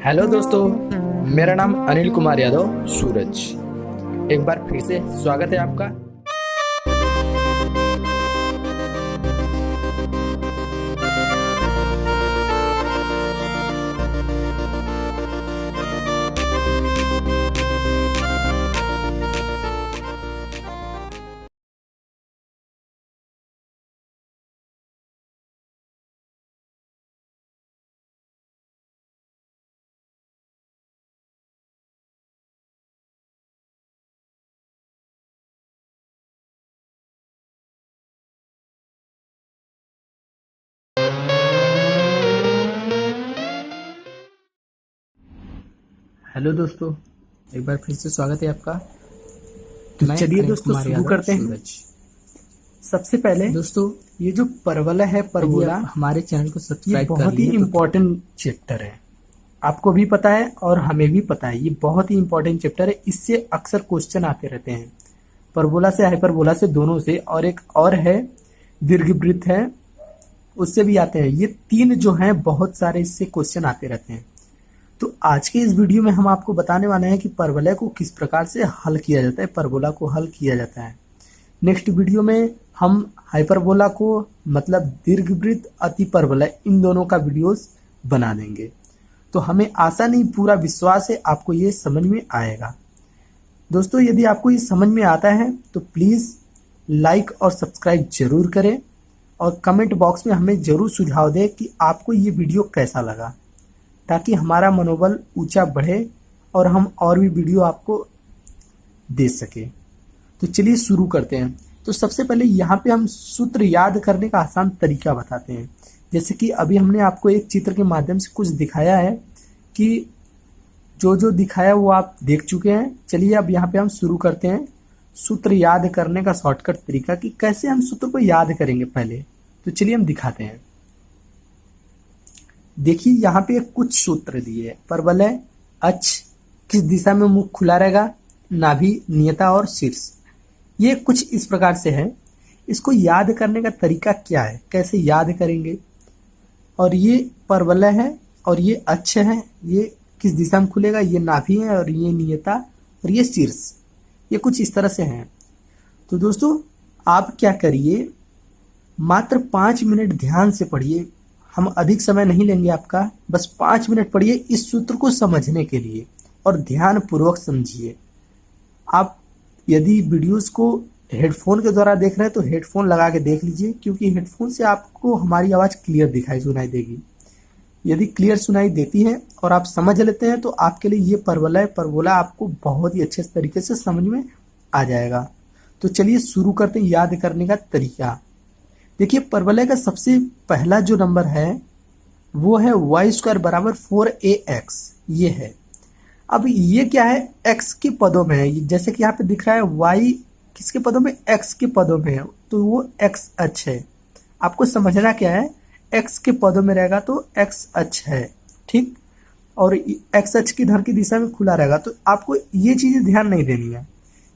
Hello दोस्तों, मेरा नाम अनिल कुमार यादव सूरज। एक बार फिर से स्वागत है आपका। हेलो दोस्तों, एक बार फिर से स्वागत है आपका। तो मैं चलिए अनिल दोस्तों कुमार शुरू यादव करते हैं। सूरज। सबसे पहले दोस्तों, ये जो परवला है, यदि परवोला, आप हमारे चैनल को ये सब्सक्राइब कर बहुत ही लिए तो इम्पोर्टेंट चैप्टर है। आपको भी पता है और हमें भी पता है, ये बहुत ही इम्पोर्टेंट चैप्टर है। इससे अक्सर क्वेश्चन आते रहते हैं, परबोला से, हाइपरबोला से, दोनों से। और एक और है, दीर्घवृत्त है, उससे भी आते हैं। ये तीन जो हैं, बहुत सारे इससे क्वेश्चन आते रहते हैं। तो आज के इस वीडियो में हम आपको बताने वाले हैं कि परवलय को किस प्रकार से हल किया जाता है, परबोला को हल किया जाता है। नेक्स्ट वीडियो में हम हाइपरबोला को, मतलब दीर्घवृत्त, अति परवलय, इन दोनों का वीडियोस बना देंगे। तो हमें आशा नहीं, पूरा विश्वास है आपको ये समझ में आएगा। दोस्तों, यदि आपको ये समझ में आता है तो प्लीज़ लाइक और सब्सक्राइब जरूर करें और कमेंट बॉक्स में हमें जरूर सुझाव दें कि आपको ये वीडियो कैसा लगा, ताकि हमारा मनोबल ऊंचा बढ़े और हम और भी वीडियो आपको दे सके। तो चलिए शुरू करते हैं। तो सबसे पहले यहाँ पे हम सूत्र याद करने का आसान तरीका बताते हैं। जैसे कि अभी हमने आपको एक चित्र के माध्यम से कुछ दिखाया है, कि जो जो दिखाया वो आप देख चुके हैं। चलिए अब यहाँ पे हम शुरू करते हैं सूत्र याद करने का शॉर्टकट तरीका, कि कैसे हम सूत्र को याद करेंगे पहले। तो चलिए हम दिखाते हैं। देखिए यहाँ पे कुछ सूत्र दिए हैं। परवलय, अक्ष, किस दिशा में मुख खुला रहेगा, नाभि, नियता और शीर्ष। ये कुछ इस प्रकार से है। इसको याद करने का तरीका क्या है, कैसे याद करेंगे। और ये परवलय है और ये अक्ष है, ये किस दिशा में खुलेगा, ये नाभि है और ये नियता और ये शीर्ष। ये कुछ इस तरह से हैं। तो दोस्तों, आप क्या करिए, मात्र 5 मिनट ध्यान से पढ़िए। हम अधिक समय नहीं लेंगे आपका, बस 5 मिनट पढ़िए इस सूत्र को समझने के लिए, और ध्यान पूर्वक समझिए। आप यदि वीडियोस को हेडफोन के द्वारा देख रहे हैं तो हेडफोन लगा के देख लीजिए, क्योंकि हेडफोन से आपको हमारी आवाज़ क्लियर सुनाई देगी। यदि क्लियर सुनाई देती है और आप समझ लेते हैं तो आपके लिए ये परवलय, परबोला आपको बहुत ही अच्छे तरीके से समझ में आ जाएगा। तो चलिए शुरू करते हैं याद करने का तरीका। देखिए, परवलय का सबसे पहला जो नंबर है वो है y² बराबर 4ax। ये है। अब ये क्या है, x के पदों में है। जैसे कि यहाँ पे दिख रहा है y किसके पदों में, x के पदों में है, तो वो x अक्ष है। आपको समझना क्या है, x के पदों में रहेगा तो x अक्ष है, ठीक। और x अक्ष की धर की दिशा में खुला रहेगा, तो आपको ये चीजें ध्यान नहीं देनी है,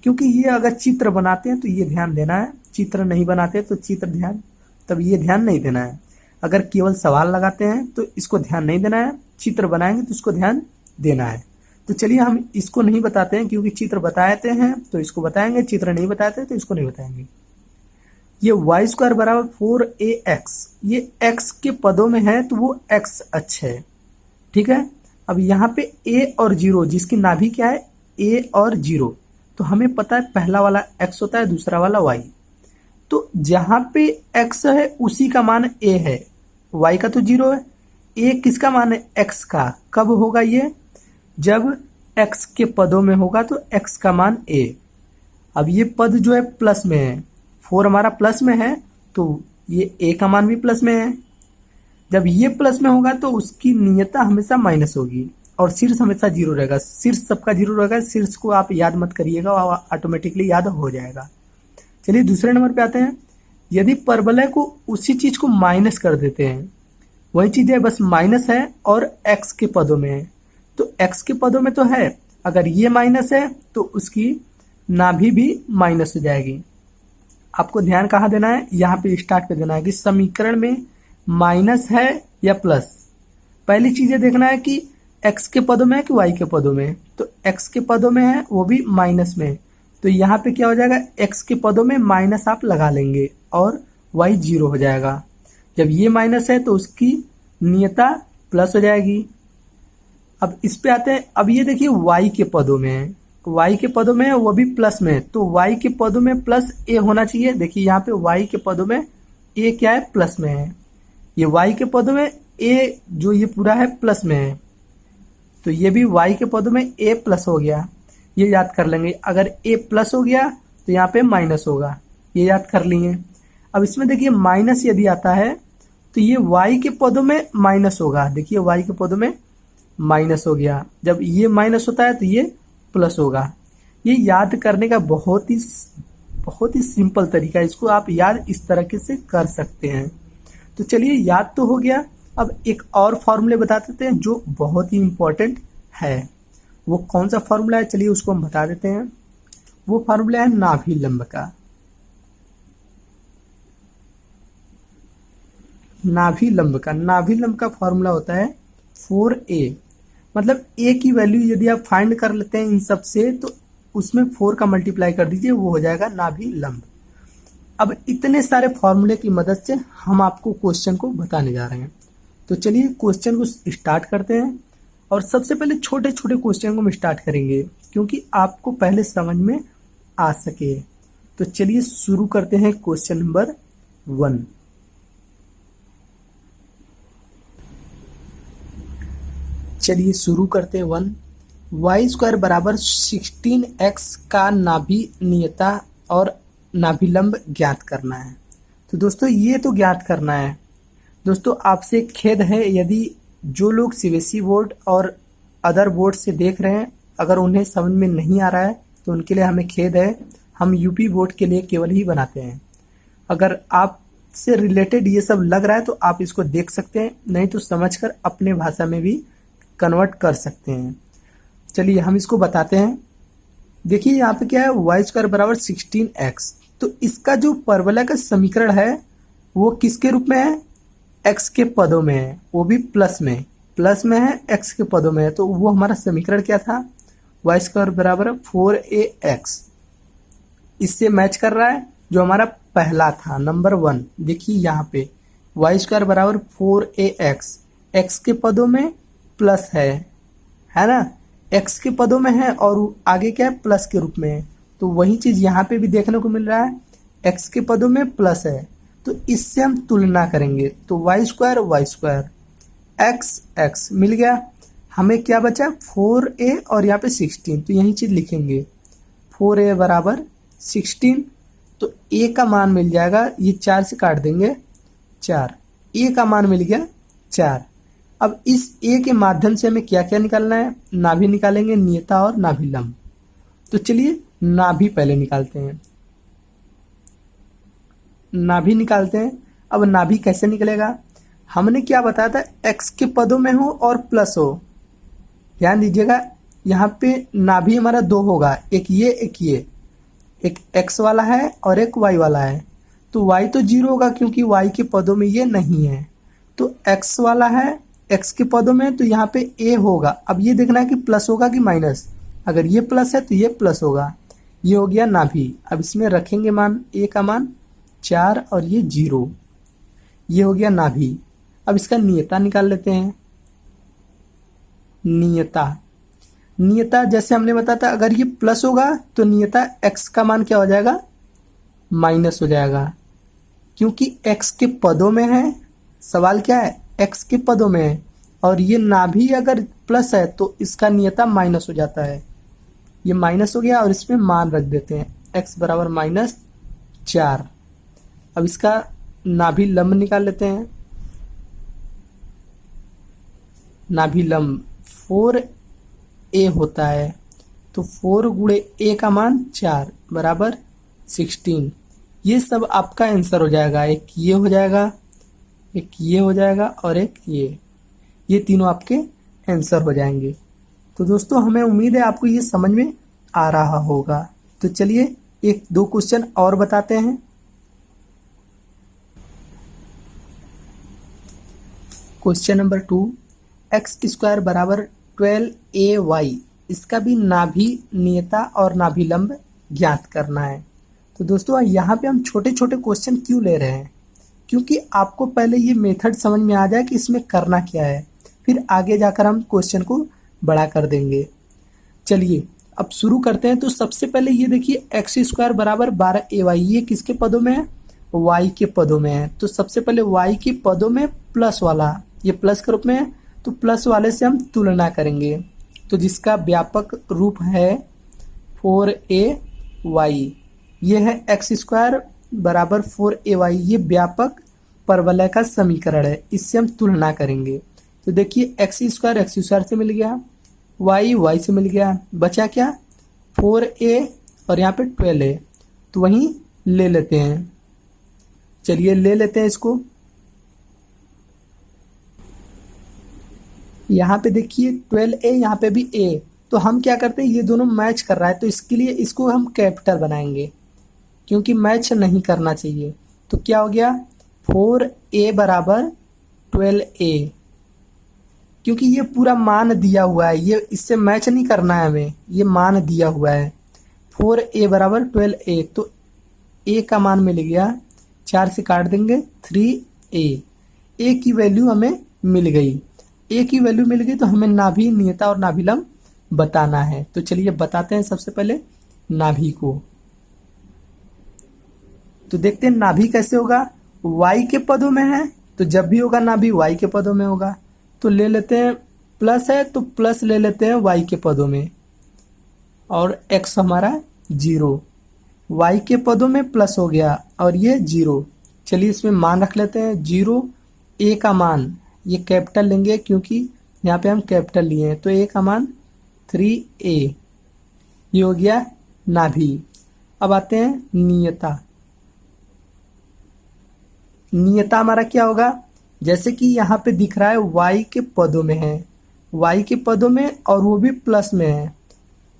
क्योंकि ये अगर चित्र बनाते हैं तो ये ध्यान देना है, चित्र नहीं बनाते तो चित्र ध्यान, तब ये ध्यान नहीं देना है। अगर केवल सवाल लगाते हैं तो इसको ध्यान नहीं देना है, चित्र बनाएंगे तो इसको ध्यान देना है। तो चलिए हम इसको नहीं बताते हैं, क्योंकि चित्र बताते हैं तो इसको बताएंगे, चित्र नहीं बताते हैं तो इसको नहीं बताएंगे। ये y² बराबर 4ax, ये x के पदों में है तो वो x अक्ष है, ठीक है। अब यहाँ पे a और 0, जिसकी नाभि क्या है, a और 0, तो हमें पता है पहला वाला x होता है, दूसरा वाला y। तो जहां पे x है उसी का मान a है, y का तो 0 है। a किसका मान है, x का। कब होगा ये, जब x के पदों में होगा तो x का मान a। अब ये पद जो है प्लस में है, 4 हमारा प्लस में है, तो ये a का मान भी प्लस में है। जब ये प्लस में होगा तो उसकी नियता हमेशा माइनस होगी और शीर्ष हमेशा 0 रहेगा। शीर्ष सबका 0 रहेगा, शीर्ष को आप याद मत करिएगा, ऑटोमेटिकली याद हो जाएगा। चलिए दूसरे नंबर पे आते हैं। यदि परवलय को उसी चीज को माइनस कर देते हैं, वही चीज है, बस माइनस है और x के पदों में है, तो x के पदों में तो है, अगर ये माइनस है तो उसकी नाभि भी माइनस हो जाएगी। आपको ध्यान कहाँ देना है, यहाँ पे स्टार्ट पे देना है कि समीकरण में माइनस है या प्लस। पहली चीज ये देखना है कि x के पदों में है कि y के पदों में? तो x के पदों में है, वो भी माइनस में। तो यहाँ पे क्या हो जाएगा, x के पदों में माइनस आप लगा लेंगे और y 0 हो जाएगा। जब ये माइनस है तो उसकी नियता प्लस हो जाएगी। अब इस पे आते हैं। अब ये देखिए y के पदों में है, y के पदों में है, वो भी प्लस में है। तो y के पदों में प्लस a होना चाहिए। देखिए यहाँ पे y के पदों में a क्या है, प्लस में है। ये y के पदों में a जो ये पूरा है प्लस में है, तो ये भी y के पदों में a प्लस हो गया। ये याद कर लेंगे। अगर a प्लस हो गया तो यहाँ पे माइनस होगा, ये याद कर लिए। अब इसमें देखिए माइनस यदि आता है तो ये y के पदों में माइनस होगा। देखिए y के पदों में माइनस हो गया। जब ये माइनस होता है तो ये प्लस होगा। ये याद करने का बहुत ही सिंपल तरीका है। इसको आप याद इस तरीके से कर सकते हैं। तो चलिए, याद तो हो गया। अब एक और फॉर्मूले बता देते हैं जो बहुत ही इंपॉर्टेंट है। वो कौन सा फॉर्मूला है, चलिए उसको हम बता देते हैं। वो फॉर्मूला है नाभि लंब का। नाभि लंब का फॉर्मूला होता है 4a। मतलब a की वैल्यू यदि आप फाइंड कर लेते हैं इन सब से, तो उसमें 4 का मल्टीप्लाई कर दीजिए, वो हो जाएगा नाभि लंब। अब इतने सारे फॉर्मूले की मदद से हम आपको क्वेश्चन को बताने जा रहे हैं। तो चलिए क्वेश्चन को स्टार्ट करते हैं। और सबसे पहले छोटे छोटे क्वेश्चन को हम स्टार्ट करेंगे, क्योंकि आपको पहले समझ में आ सके। तो चलिए शुरू करते हैं क्वेश्चन नंबर 1। चलिए शुरू करते हैं 1। वाई स्क्वायर बराबर 16x का नाभि नियता और नाभिलंब ज्ञात करना है। तो दोस्तों ये तो ज्ञात करना है। दोस्तों आपसे खेद है, यदि जो लोग सीबीएसई बोर्ड और अदर बोर्ड से देख रहे हैं, अगर उन्हें समझ में नहीं आ रहा है तो उनके लिए हमें खेद है। हम यूपी बोर्ड के लिए केवल ही बनाते हैं। अगर आपसे रिलेटेड ये सब लग रहा है तो आप इसको देख सकते हैं, नहीं तो समझकर अपने भाषा में भी कन्वर्ट कर सकते हैं। चलिए हम इसको बताते हैं। देखिए यहाँ पे क्या है, वाई स्क्वायर बराबर 16x। तो इसका जो परवलय का समीकरण है वो किसके रूप में है, x के पदों में है, वो भी प्लस में है, x के पदों में है। तो वो हमारा समीकरण क्या था, वाई स्क्वायर बराबर 4ax। इससे मैच कर रहा है जो हमारा पहला था, नंबर 1। देखिए यहाँ पे वाई स्क्वायर बराबर 4ax, x के पदों में प्लस है ना, x के पदों में है और आगे क्या है, प्लस के रूप में है। तो वही चीज यहाँ पे भी देखने को मिल रहा है, x के पदों में प्लस है। तो इससे हम तुलना करेंगे, तो वाई स्क्वायर x मिल गया। हमें क्या बचा, 4a और यहाँ पे 16। तो यही चीज लिखेंगे, 4a बराबर 16। तो a का मान मिल जाएगा, ये 4 से काट देंगे 4, a का मान मिल गया 4। अब इस a के माध्यम से हमें क्या क्या निकालना है, नाभि निकालेंगे, नियता और नाभिलंब। तो चलिए नाभि पहले निकालते हैं। नाभि निकालते हैं। अब नाभि कैसे निकलेगा, हमने क्या बताया था, x के पदों में हो और प्लस हो। ध्यान दीजिएगा, यहाँ पे नाभि हमारा 2 होगा, एक ये, एक x वाला है और एक y वाला है। तो y तो 0 होगा क्योंकि y के पदों में ये नहीं है। तो x वाला है, x के पदों में, तो यहाँ पे a होगा। अब ये देखना है कि प्लस होगा कि माइनस। अगर ये प्लस है तो ये प्लस होगा। ये हो गया नाभि। अब इसमें रखेंगे मान, a का मान 4 और ये 0। ये हो गया नाभि। अब इसका नियता निकाल लेते हैं। नियता जैसे हमने बताया था, अगर ये प्लस होगा तो नियता x का मान क्या हो जाएगा, माइनस हो जाएगा, क्योंकि x के पदों में है। सवाल क्या है, x के पदों में है, और ये नाभि अगर प्लस है तो इसका नियता माइनस हो जाता है। ये माइनस हो गया और इसमें मान रख देते हैं, x बराबर -4। अब इसका नाभि लंब निकाल लेते हैं। नाभि लंब 4a होता है, तो 4 गुणे a का मान 4 बराबर 16। ये सब आपका आंसर हो जाएगा। एक ये हो जाएगा, एक ये हो जाएगा और एक ये तीनों आपके आंसर हो जाएंगे। तो दोस्तों हमें उम्मीद है आपको ये समझ में आ रहा होगा। तो चलिए एक दो क्वेश्चन और बताते हैं। क्वेश्चन नंबर 2, x स्क्वायर बराबर 12AY, इसका भी नाभि नियता और नाभि लंब ज्ञात करना है। तो दोस्तों यहाँ पे हम छोटे छोटे क्वेश्चन क्यों ले रहे हैं, क्योंकि आपको पहले ये मेथड समझ में आ जाए कि इसमें करना क्या है, फिर आगे जाकर हम क्वेश्चन को बड़ा कर देंगे। चलिए अब शुरू करते हैं। तो सबसे पहले ये देखिए x² बराबर 12AY, ये किसके पदों में है, y के पदों में है। तो सबसे पहले y के पदों में प्लस वाला, ये प्लस के रूप में है, तो प्लस वाले से हम तुलना करेंगे। तो जिसका व्यापक रूप है 4AY, ये है x² बराबर 4AY, ये व्यापक परवलय का समीकरण है, इससे हम तुलना करेंगे। तो देखिए x² से मिल गया, y से मिल गया, बचा क्या 4a और यहाँ पे 12a, तो वहीं ले लेते हैं। चलिए ले लेते हैं इसको। यहाँ पे देखिए 12a, यहाँ पे भी a, तो हम क्या करते हैं, ये दोनों मैच कर रहा है, तो इसके लिए इसको हम कैपिटल बनाएंगे, क्योंकि मैच नहीं करना चाहिए। तो क्या हो गया 4a बराबर 12a, क्योंकि ये पूरा मान दिया हुआ है, ये इससे मैच नहीं करना है हमें, ये मान दिया हुआ है। 4a बराबर 12a, तो a का मान मिल गया, 4 से काट देंगे 3a, a की वैल्यू हमें मिल गई। a की वैल्यू मिल गई तो हमें नाभि नियता और नाभि लंब बताना है। तो चलिए बताते हैं सबसे पहले नाभि को। तो देखते हैं नाभि कैसे होगा, y के पदों में है, तो जब भी होगा नाभि y के पदों में होगा। तो ले लेते हैं, प्लस है तो प्लस ले लेते हैं y के पदों में, और x हमारा 0, y के पदों में प्लस हो गया और ये 0। चलिए इसमें मान रख लेते हैं 0, a का मान ये कैपिटल लेंगे क्योंकि यहाँ पे हम कैपिटल लिए हैं, तो a का मान 3a, ये हो गया नाभि। अब आते हैं नियता। नियता हमारा क्या होगा, जैसे कि यहाँ पे दिख रहा है y के पदों में है, y के पदों में और वो भी प्लस में है।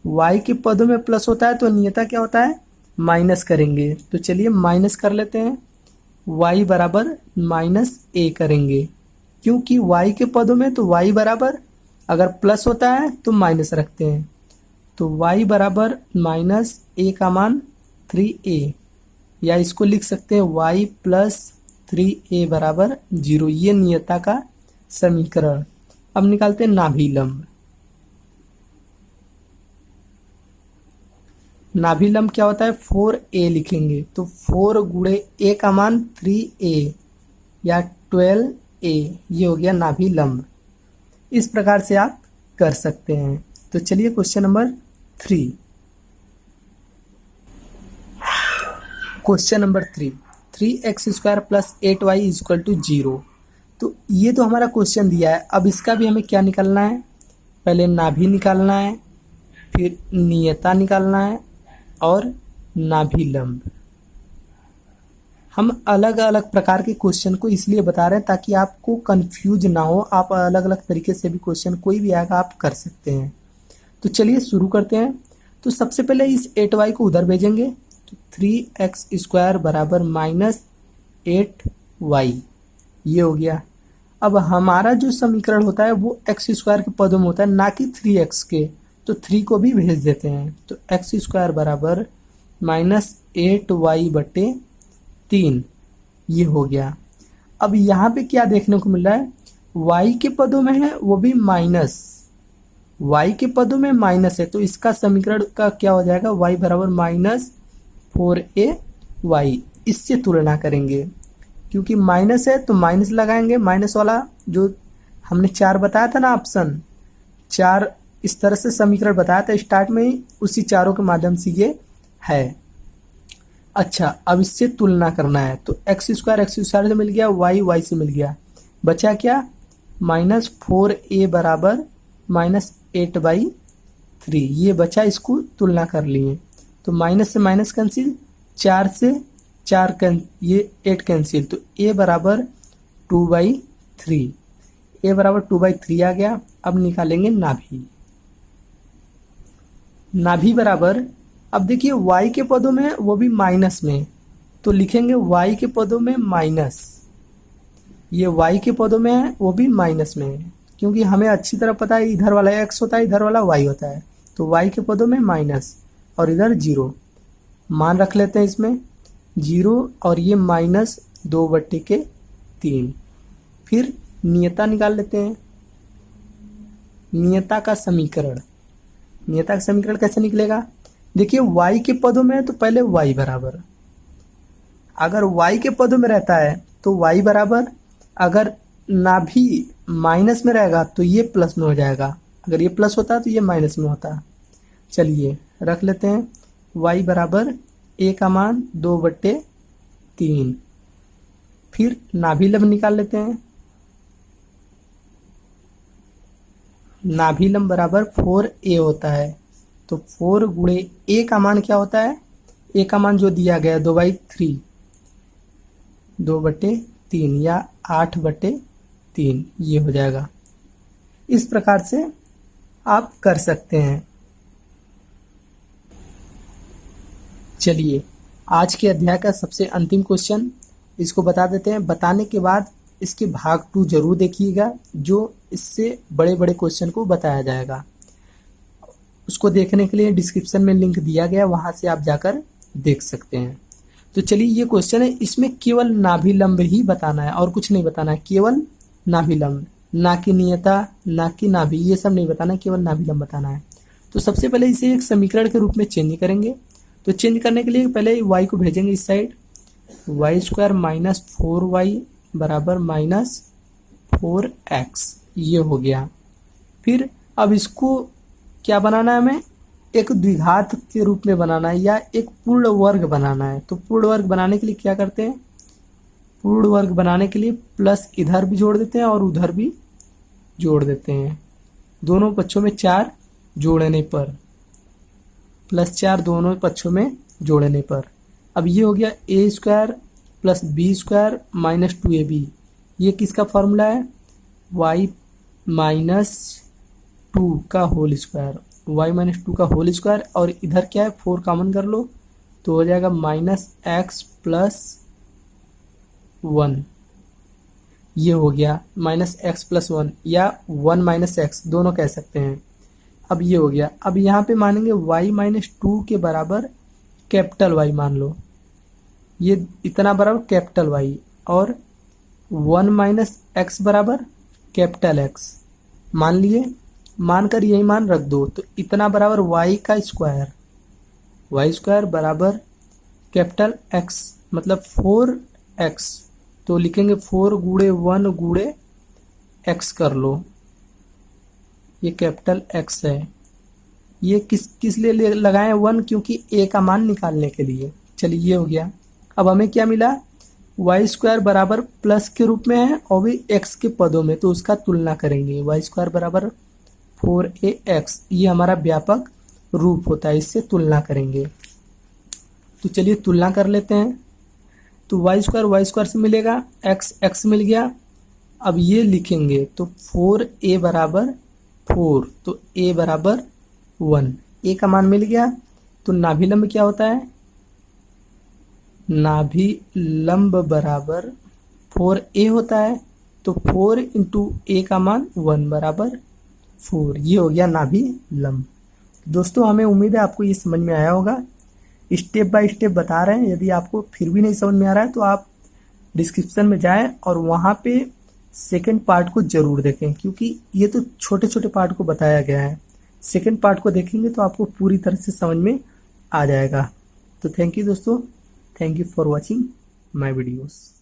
y के पदों में प्लस होता है तो नियता क्या होता है, माइनस करेंगे। तो चलिए माइनस कर लेते हैं, y बराबर -a करेंगे, क्योंकि y के पदों में तो y बराबर अगर प्लस होता है तो माइनस रखते हैं। तो y बराबर -a का मान 3a, या इसको लिख सकते हैं y प्लस 3a बराबर 0, ये नियता का समीकरण। अब निकालते हैं नाभि लंब। नाभि लंब क्या होता है, 4a लिखेंगे, तो 4 गुणे a का मान 3a या 12a, ये हो गया नाभि लंब। इस प्रकार से आप कर सकते हैं। तो चलिए question number 3। Question number 3x² plus 8y equal to 0। तो ये तो हमारा क्वेश्चन दिया है, अब इसका भी हमें क्या निकालना है, पहले नाभि निकालना है, फिर नियता निकालना है और नाभि लंब। हम अलग अलग प्रकार के क्वेश्चन को इसलिए बता रहे हैं ताकि आपको कंफ्यूज ना हो, आप अलग अलग तरीके से भी क्वेश्चन कोई भी आएगा आप कर सकते हैं। तो चलिए शुरू करते हैं। तो सबसे पहले इस 8y को उधर भेजेंगे, तो 3x² बराबर -8y, ये हो गया। अब हमारा जो समीकरण होता है वो x² के पदों में होता है, ना कि 3x के, तो 3 को भी भेज देते हैं। तो x² बराबर -8y बटे 3, ये हो गया। अब यहाँ पे क्या देखने को मिल रहा है, y के पदों में है वो भी माइनस, y के पदों में माइनस है, तो इसका समीकरण का क्या हो जाएगा, y बराबर -4ay, इससे तुलना करेंगे। क्योंकि माइनस है तो माइनस लगाएंगे, माइनस वाला जो हमने 4 बताया था ना ऑप्शन 4, इस तरह से समीकरण बताया था स्टार्ट में ही, उसी चारों के माध्यम से ये है। अच्छा अब इससे तुलना करना है, तो x² से मिल गया, y से मिल गया, बचा क्या -4a बराबर -8/3, ये बचा, इसको तुलना कर लिए। तो माइनस से माइनस कैंसिल, 4 से 4 ये 8 कैंसिल, तो a बराबर 2/3, a बराबर 2/3 आ गया। अब निकालेंगे नाभि। नाभि बराबर, अब देखिए y के पदों में वो भी माइनस में, तो लिखेंगे y के पदों में माइनस, ये y के पदों में है वो भी माइनस में है, क्योंकि हमें अच्छी तरह पता है इधर वाला x होता है, इधर वाला y होता है, तो y के पदों में माइनस और इधर 0 मान रख लेते हैं इसमें 0 और ये -2/3। फिर नियता निकाल लेते हैं। नियता का समीकरण कैसे निकलेगा? देखिए y के पदों में है तो पहले y बराबर, अगर y के पदों में रहता है तो y बराबर, अगर ना भी माइनस में रहेगा तो ये प्लस में हो जाएगा, अगर ये प्लस होता तो ये माइनस में होता। चलिए रख लेते हैं y बराबर a का मान 2/3। फिर नाभिलंब निकाल लेते हैं। नाभिलंब बराबर 4a होता है, तो 4 गुणे a का मान क्या होता है? a का मान जो दिया गया 2/3 या 8/3 ये हो जाएगा। इस प्रकार से आप कर सकते हैं। चलिए आज के अध्याय का सबसे अंतिम क्वेश्चन इसको बता देते हैं। बताने के बाद इसके भाग 2 जरूर देखिएगा, जो इससे बड़े बड़े क्वेश्चन को बताया जाएगा। उसको देखने के लिए डिस्क्रिप्शन में लिंक दिया गया, वहां से आप जाकर देख सकते हैं। तो चलिए ये क्वेश्चन है, इसमें केवल नाभिलंब ही बताना है और कुछ नहीं बताना है, केवल नाभिलंब, ना कि नियता, ना कि नाभि, ये सब नहीं बताना है, केवल नाभिलंब बताना है। तो सबसे पहले इसे एक समीकरण के रूप में चेंज करेंगे। तो चेंज करने के लिए पहले y को भेजेंगे इस साइड, y² - 4y बराबर -4x, ये हो गया। फिर अब इसको क्या बनाना है? हमें एक द्विघात के रूप में बनाना है या एक पूर्ण वर्ग बनाना है। तो पूर्ण वर्ग बनाने के लिए क्या करते हैं? पूर्ण वर्ग बनाने के लिए प्लस इधर भी जोड़ देते हैं और उधर भी जोड़ देते हैं। दोनों पक्षों में 4 जोड़ने पर, +4 दोनों पक्षों में जोड़ने पर। अब ये हो गया a² + b² - 2ab। ये किसका फॉर्मूला है? y - 2 का होल स्क्वायर, y - 2 का होल स्क्वायर, और इधर क्या है 4 कॉमन कर लो तो हो जाएगा -x + 1। ये हो गया -x + 1 या 1 - x दोनों कह सकते हैं। अब ये हो गया। अब यहाँ पे मानेंगे y - 2 के बराबर कैपिटल Y मान लो, ये इतना बराबर कैपिटल Y, और 1 - x बराबर कैपिटल X मान लिए। मानकर यही मान रख दो तो इतना बराबर y² बराबर कैपिटल X मतलब 4x। तो लिखेंगे 4 गुणे 1 गुणे x कर लो, ये कैपिटल X है। ये किस लिए लगाए 1? क्योंकि a का मान निकालने के लिए। चलिए ये हो गया। अब हमें क्या मिला? y² बराबर प्लस के रूप में है और भी x के पदों में, तो उसका तुलना करेंगे। y² बराबर 4ax, ये हमारा व्यापक रूप होता है, इससे तुलना करेंगे। तो चलिए तुलना कर लेते हैं। तो y² से मिलेगा, x मिल गया। अब ये लिखेंगे तो 4a बराबर 4, तो a बराबर 1, a का मान मिल गया। तो नाभिलंब क्या होता है? नाभिलंब बराबर 4a होता है, तो 4 × a का मान 1 बराबर 4, ये हो गया नाभिलंब। दोस्तों हमें उम्मीद है आपको ये समझ में आया होगा। स्टेप बाय स्टेप बता रहे हैं, यदि आपको फिर भी नहीं समझ में आ रहा है तो आप डिस्क्रिप्शन में जाएं और वहाँ पे सेकंड पार्ट को जरूर देखें, क्योंकि ये तो छोटे छोटे पार्ट को बताया गया है। सेकंड पार्ट को देखेंगे तो आपको पूरी तरह से समझ में आ जाएगा। तो थैंक यू दोस्तों, thank you for watching my videos.